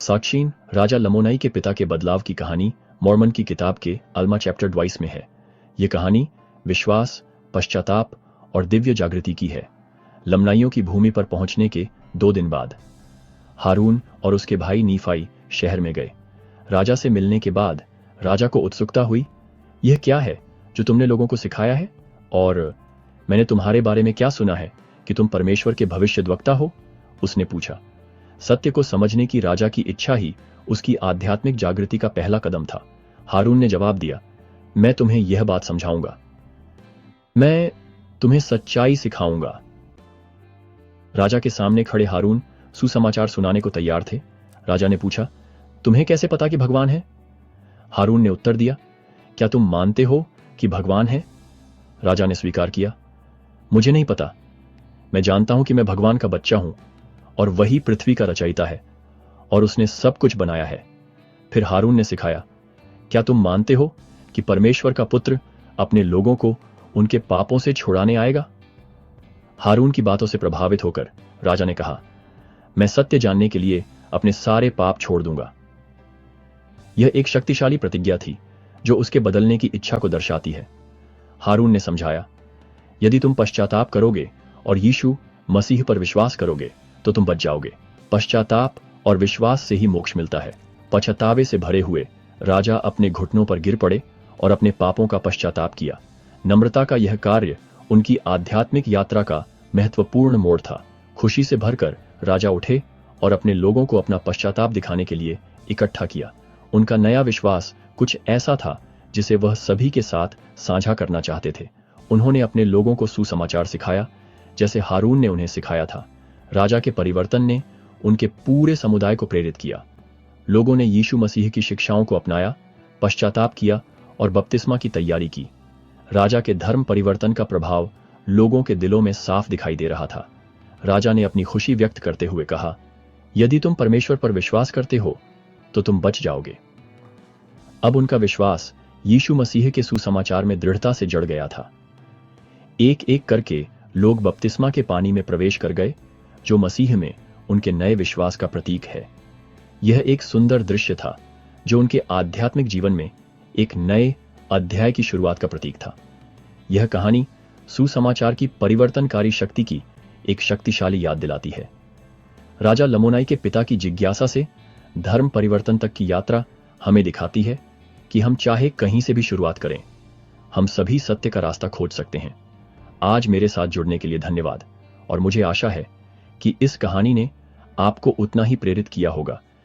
साक्षीन राजा लमोनाई के पिता के बदलाव की कहानी मॉर्मन की किताब के अल्मा चैप्टर 22 में है। ये कहानी विश्वास, पश्चाताप और दिव्य जागृति की है। लमनाइयों की भूमि पर पहुंचने के 2 दिन बाद हारून और उसके भाई नीफाई शहर में गए। राजा से मिलने के बाद राजा को उत्सुकता हुई, यह क्या है जो तुमने लोगों को सिखाया है, और मैंने तुम्हारे बारे में क्या सुना है कि तुम परमेश्वर के भविष्यद्वक्ता हो? उसने पूछा। सत्य को समझने की राजा की इच्छा ही उसकी आध्यात्मिक जागृति का पहला कदम था। हारून ने जवाब दिया, मैं तुम्हें यह बात समझाऊंगा, मैं तुम्हें सच्चाई सिखाऊंगा। राजा के सामने खड़े हारून सुसमाचार सुनाने को तैयार थे। राजा ने पूछा, तुम्हें कैसे पता कि भगवान है? हारून ने उत्तर दिया, क्या तुम मानते हो कि भगवान है? राजा ने स्वीकार किया, मुझे नहीं पता, मैं जानता हूं कि मैं भगवान का बच्चा हूं और वही पृथ्वी का रचयिता है और उसने सब कुछ बनाया है। फिर हारून ने सिखाया, क्या तुम मानते हो कि परमेश्वर का पुत्र अपने लोगों को उनके पापों से छुड़ाने आएगा? हारून की बातों से प्रभावित होकर राजा ने कहा, मैं सत्य जानने के लिए अपने सारे पाप छोड़ दूंगा। यह एक शक्तिशाली प्रतिज्ञा थी जो उसके बदलने की इच्छा को दर्शाती है। हारून ने समझाया, यदि तुम पश्चाताप करोगे और यीशु मसीह पर विश्वास करोगे तो तुम बच जाओगे। पश्चाताप और विश्वास से ही मोक्ष मिलता है। पछतावे से भरे हुए राजा अपने घुटनों पर गिर पड़े और अपने पापों का पश्चाताप किया। नम्रता का यह कार्य उनकी आध्यात्मिक यात्रा का महत्वपूर्ण मोड़ था। खुशी से भरकर राजा उठे और अपने लोगों को अपना पश्चाताप दिखाने के लिए इकट्ठा किया। उनका नया विश्वास कुछ ऐसा था जिसे वह सभी के साथ साझा करना चाहते थे। उन्होंने अपने लोगों को सुसमाचार सिखाया जैसे हारून ने उन्हें सिखाया था। राजा के परिवर्तन ने उनके पूरे समुदाय को प्रेरित किया। लोगों ने यीशु मसीह की शिक्षाओं को अपनाया, पश्चाताप किया और बपतिस्मा की तैयारी की। राजा के धर्म परिवर्तन का प्रभाव लोगों के दिलों में साफ दिखाई दे रहा था। राजा ने अपनी खुशी व्यक्त करते हुए कहा, यदि तुम परमेश्वर पर विश्वास करते हो तो तुम बच जाओगे। अब उनका विश्वास यीशु मसीह के सुसमाचार में दृढ़ता से जड़ गया था। एक एक करके लोग बपतिस्मा के पानी में प्रवेश कर गए, जो मसीह में उनके नए विश्वास का प्रतीक है। यह एक सुंदर दृश्य था जो उनके आध्यात्मिक जीवन में एक नए अध्याय की शुरुआत का प्रतीक था। यह कहानी सुसमाचार की परिवर्तनकारी शक्ति की एक शक्तिशाली याद दिलाती है। राजा लमोनाई के पिता की जिज्ञासा से धर्म परिवर्तन तक की यात्रा हमें दिखाती है कि हम चाहे कहीं से भी शुरुआत करें, हम सभी सत्य का रास्ता खोज सकते हैं। आज मेरे साथ जुड़ने के लिए धन्यवाद और मुझे आशा है कि इस कहानी ने आपको उतना ही प्रेरित किया होगा